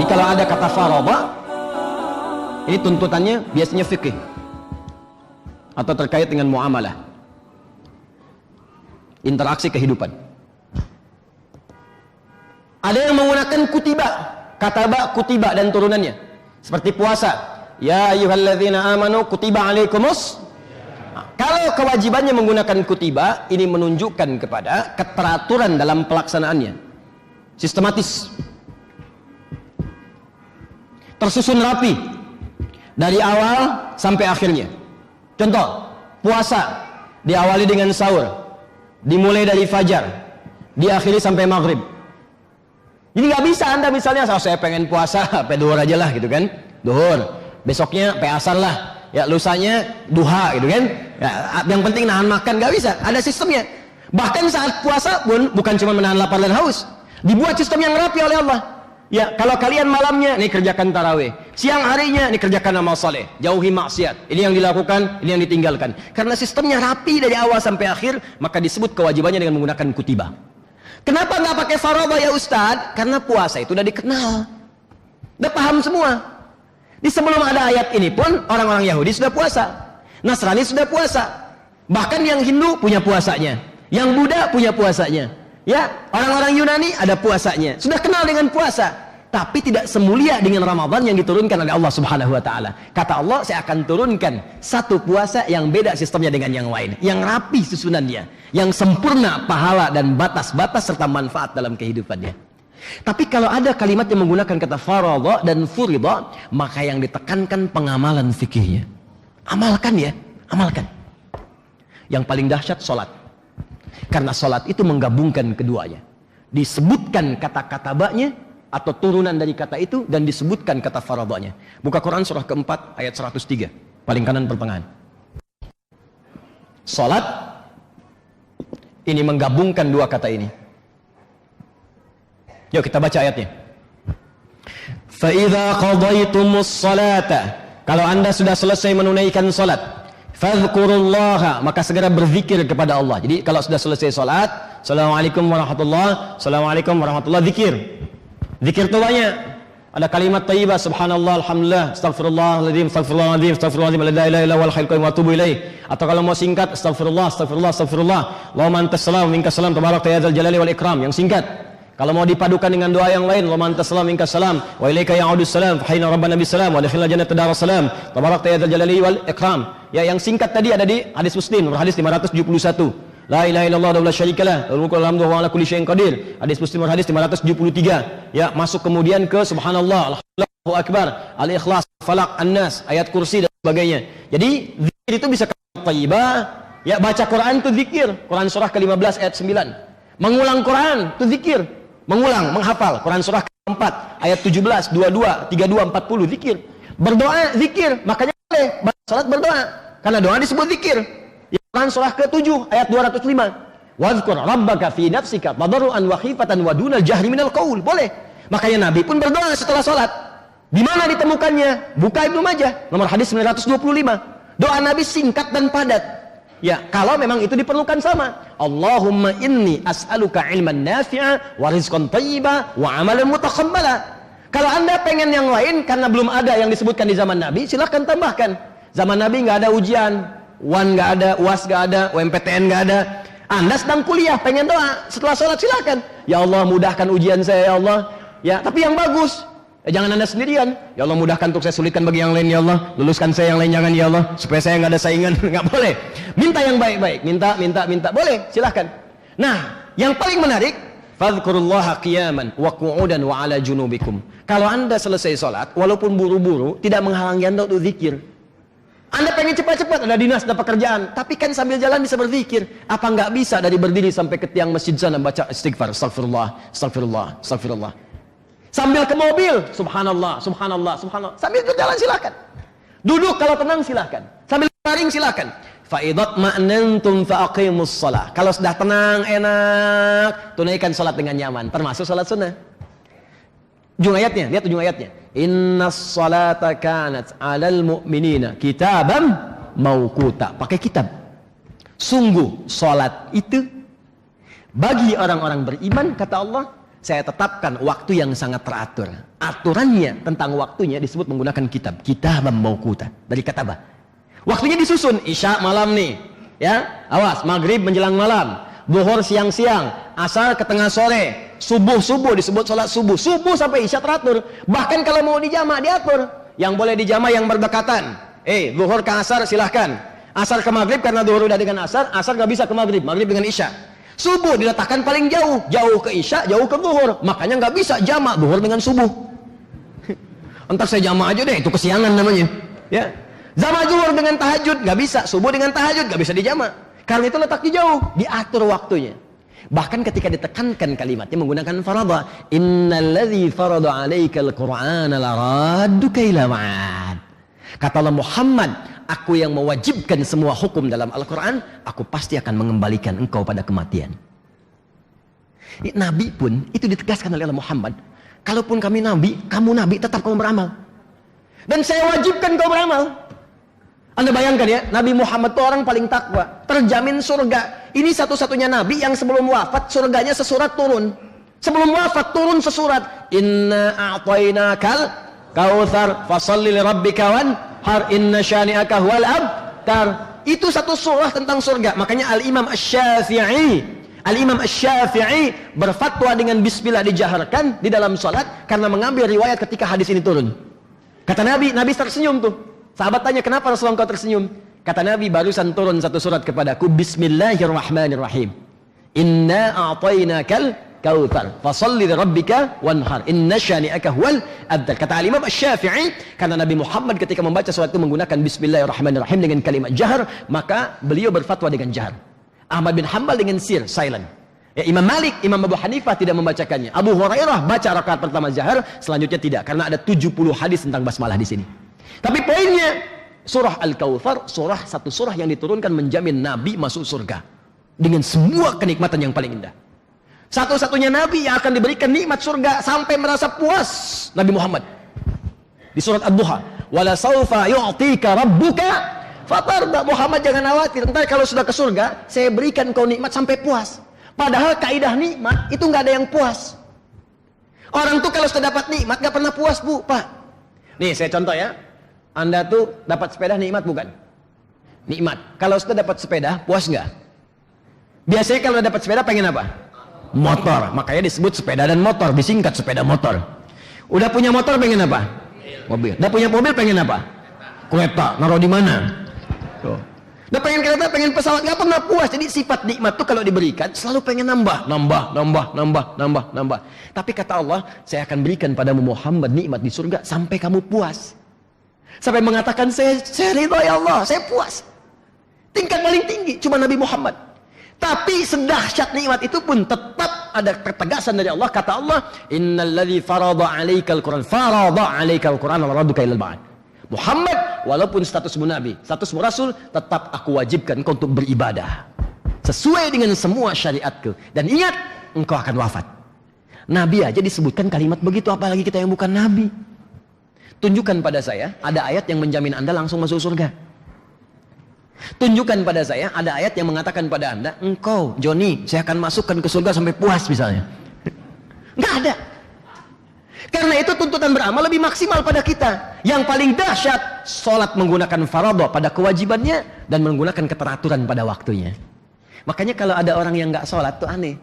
Jadi kalau ada kata faradha, ini tuntutannya biasanya fikih atau terkait dengan muamalah, interaksi kehidupan. Ada yang menggunakan kutiba, kataba, kutiba dan turunannya, seperti puasa. Ya ayyuhalladzina amanu kutiba alaikumus. Kalau kewajibannya menggunakan kutiba, ini menunjukkan kepada keteraturan dalam pelaksanaannya, sistematis, tersusun rapi dari awal sampai akhirnya. Contoh, puasa diawali dengan sahur, dimulai dari fajar, diakhiri sampai maghrib. Jadi nggak bisa Anda misalnya, saya pengen puasa sampai duhur aja lah gitu kan, duhur, besoknya sampai asar lah, ya lusanya duha gitu kan, ya, yang penting nahan makan. Nggak bisa, ada sistemnya. Bahkan saat puasa pun bukan cuma menahan lapar dan haus, dibuat sistem yang rapi oleh Allah. Ya, kalau kalian malamnya ini kerjakan tarawih, siang harinya ini kerjakan amal saleh, jauhi maksiat, ini yang dilakukan, ini yang ditinggalkan. Karena sistemnya rapi dari awal sampai akhir, maka disebut kewajibannya dengan menggunakan kutiba. Kenapa nggak pakai faradha ya Ustadz? Karena puasa itu udah dikenal, udah paham semua. Di sebelum ada ayat ini pun orang-orang Yahudi sudah puasa, Nasrani sudah puasa, bahkan yang Hindu punya puasanya, yang Buddha punya puasanya, ya orang-orang Yunani ada puasanya, sudah kenal dengan puasa. Tapi tidak semulia dengan Ramadan yang diturunkan oleh Allah Subhanahu wa taala. Kata Allah, saya akan turunkan satu puasa yang beda sistemnya dengan yang lain, yang rapi susunannya, yang sempurna pahala dan batas-batas serta manfaat dalam kehidupannya. Tapi kalau ada kalimat yang menggunakan kata faradha dan furidha, maka yang ditekankan pengamalan fikihnya. Amalkan ya, amalkan. Yang paling dahsyat salat. Karena salat itu menggabungkan keduanya. Disebutkan kata-kata baknya atau turunan dari kata itu, dan disebutkan kata faradhanya. Buka Quran surah keempat ayat 103, paling kanan pertengahan. Salat ini menggabungkan dua kata ini. Yuk kita baca ayatnya. Fa idza qadaytumus salata, kalau Anda sudah selesai menunaikan salat, fadhkurullaha, maka segera berzikir kepada Allah. Jadi kalau sudah selesai salat, assalamualaikum warahmatullahi, assalamualaikum warahmatullahi, zikir. Zikir itu banyak. Ada kalimat thayyibah, subhanallah, alhamdulillah, astagfirullahaladzim, astagfirullahaladzim, astagfirullahaladzim, la ilaha illallah wal hayyul qayyum wa atubu ilaih. Atau kalau mau singkat, astagfirullah, astagfirullah, astagfirullah, Allahumma antas salam, minkas salam, tabarakta ya dzal jalali wal ikram, yang singkat. Kalau mau dipadukan dengan doa yang lain, Allahumma antas salam, minkas salam, wa ilaika ya'udus salam, fa hayna rabbana bis salam, wa adkhilna jannata darus salam, tabarakta ya dzal jalali wal ikram. Ya, yang singkat tadi ada di hadis Muslim, nomor hadis 571. La ilaha illallah wa la syarikalah, lahul mulku wa lahul hamdu wa ala kulli syai'in qadir. Hadis Muslim hadis 573. Ya, masuk kemudian ke subhanallah, Allahu akbar, al-ikhlas, falaq, an-nas, ayat kursi dan sebagainya. Jadi zikir itu bisa thayyibah, ya, baca Quran itu zikir. Quran surah ke-15 ayat 9. Mengulang Quran itu zikir. Mengulang, menghafal Quran surah ke-4 ayat 17, 22, 32, 40, zikir. Berdoa zikir, makanya boleh salat berdoa. Karena doa disebut zikir. Quran surah ke-7 ayat 205. Wadhkur rabbaka fi nafsika tadarruan wa khifatan wa dunal jahri minal qaul. Boleh. Makanya Nabi pun berdoa setelah salat. Di mana ditemukannya? Buka Ibnu Majah, nomor hadis 925. Doa Nabi singkat dan padat. Ya, kalau memang itu diperlukan sama. Allahumma inni as'aluka ilman nafi'a wa rizqan thayyiba wa amalan mutaqabbala. Kalau Anda pengen yang lain karena belum ada yang disebutkan di zaman Nabi, silakan tambahkan. Zaman Nabi nggak ada ujian, UAN nggak ada, UAS nggak ada, UMPTN nggak ada. Anda sedang kuliah, pengen doa setelah sholat, silakan. Ya Allah, mudahkan ujian saya ya Allah. Ya, tapi yang bagus. Jangan Anda sendirian. Ya Allah, mudahkan untuk saya, sulitkan bagi yang lain ya Allah. Luluskan saya yang lain jangan ya Allah, supaya saya nggak ada saingan. Nggak boleh. Minta yang baik-baik. Minta. Boleh, silakan. Nah, yang paling menarik, fadhkurullaha qiyaman wa qu'udan wa ala junubikum. Kalau Anda selesai sholat, walaupun buru-buru, tidak menghalangi Anda untuk zikir. Anda pengen cepat-cepat, ada dinas, ada pekerjaan, tapi kan sambil jalan bisa berzikir. Apa nggak bisa dari berdiri sampai ke tiang masjid sana baca istighfar, astagfirullah, astagfirullah, astagfirullah. Sambil ke mobil, subhanallah, subhanallah, subhanallah. Sambil berjalan silakan. Duduk kalau tenang silakan. Sambil baring silakan. Fa idza ma'nantum fa aqimus shalah. Kalau sudah tenang, enak, tunaikan salat dengan nyaman, termasuk salat sunnah. Ujung ayatnya, lihat ujung ayatnya. Innas salata kanat 'alal mu'minina kitaban mauquta. Pakai kitab. Sungguh salat itu bagi orang-orang beriman, kata Allah, saya tetapkan waktu yang sangat teratur. Aturannya tentang waktunya disebut menggunakan kitab. Kitab mawquta. Dari kataba. Waktunya disusun. Isya malam nih. Ya, awas. Maghrib menjelang malam. Zuhur siang-siang. Asar ke tengah sore. Subuh disebut sholat subuh. Subuh sampai isya teratur. Bahkan kalau mau dijamak diatur. Yang boleh dijamak yang berdekatan. Zuhur ke asar silahkan. Asar ke maghrib karena zuhur udah dengan asar. Asar gak bisa ke maghrib. Maghrib dengan isya. Subuh diletakkan paling jauh, jauh ke isya, jauh ke zuhur. Makanya nggak bisa jamak zuhur dengan subuh. Entar saya jamak aja deh, itu kesiangan namanya. Ya, jamak zuhur dengan tahajud nggak bisa, subuh dengan tahajud nggak bisa dijamak. Karena itu letaknya jauh, diatur waktunya. Bahkan ketika ditekankan kalimatnya menggunakan farada, innalladzi farada 'alaikal qur'ana laradduka ila ma'ad. Kata Allah Muhammad, aku yang mewajibkan semua hukum dalam Al-Quran, aku pasti akan mengembalikan engkau pada kematian. Nabi pun, itu ditegaskan oleh Allah Muhammad. Kalaupun kami nabi, kamu nabi, tetap kamu beramal. Dan saya wajibkan kau beramal. Anda bayangkan ya, Nabi Muhammad itu orang paling takwa, terjamin surga. Ini satu-satunya nabi yang sebelum wafat, surganya sesurat turun. Sebelum wafat turun sesurat. Inna a'tainakal kautsar fasalli lirabbika wanhar inna syani'aka huwal abtar. Itu satu surah tentang surga. Makanya Al-Imam Asy-Syafi'i berfatwa dengan bismillah dijaharkan di dalam salat karena mengambil riwayat ketika hadis ini turun. Kata Nabi tersenyum tuh. Sahabat tanya, kenapa Rasulullah engkau tersenyum? Kata Nabi, barusan turun satu surat kepadaku, Bismillahirrahmanirrahim. Inna a'tainakal kautsar fasalli lirabbika wanhar inna syani'aka huwal abtar. Kata Imam Asy-Syafi'i, karena Nabi Muhammad ketika membaca surat itu menggunakan Bismillahirrahmanirrahim dengan kalimat jahar, maka beliau berfatwa dengan jahar. Ahmad bin Hanbal dengan sir, silent. Ya, Imam Malik, Imam Abu Hanifah tidak membacakannya. Abu Hurairah baca rakaat pertama jahar, selanjutnya tidak, karena ada 70 hadis tentang basmalah di sini. Tapi poinnya, surah Al-Kautsar, satu surah yang diturunkan menjamin Nabi masuk surga dengan semua kenikmatan yang paling indah. Satu-satunya Nabi yang akan diberikan nikmat surga sampai merasa puas, Nabi Muhammad. Di surat Ad-Duha, wala saufa yu'tika rabbuka fatarda. Muhammad jangan khawatir, entar kalau sudah ke surga, saya berikan kau nikmat sampai puas. Padahal kaidah nikmat itu nggak ada yang puas. Orang tuh kalau sudah dapat nikmat nggak pernah puas, Bu, Pak. Nih saya contoh ya. Anda tuh dapat sepeda nikmat bukan? Nikmat. Kalau sudah dapat sepeda, puas nggak? Biasanya kalau dapat sepeda pengen apa? Motor. Makanya disebut sepeda dan motor, disingkat sepeda motor. Udah punya motor pengen apa? Mobil. Udah punya mobil pengen apa? Kereta. Naruh di mana? Tuh. Udah pengen kereta, pengen pesawat, nggak pernah puas. Jadi sifat nikmat tuh kalau diberikan selalu pengen nambah. Tapi kata Allah, saya akan berikan padamu Muhammad nikmat di surga sampai kamu puas. Sampai mengatakan saya ridha ya Allah, saya puas. Tingkat paling tinggi cuma Nabi Muhammad. Tapi sedahsyat nikmat itu pun tetap ada ketegasan dari Allah. Kata Allah, innalladzi farada 'alaikal Qur'an farada 'alaikal Qur'an wa radduka ilal ba'd. Muhammad, walaupun statusmu nabi, statusmu rasul, tetap aku wajibkan engkau untuk beribadah sesuai dengan semua syariatku. Dan ingat, engkau akan wafat. Nabi aja disebutkan kalimat begitu, apalagi kita yang bukan nabi. Tunjukkan pada saya ada ayat yang menjamin Anda langsung masuk surga. Tunjukkan pada saya ada ayat yang mengatakan pada Anda, engkau Joni, saya akan masukkan ke surga sampai puas misalnya. Nggak ada. Karena itu tuntutan beramal lebih maksimal pada kita. Yang paling dahsyat, sholat menggunakan fardhu pada kewajibannya dan menggunakan keteraturan pada waktunya. Makanya kalau ada orang yang nggak sholat tuh aneh.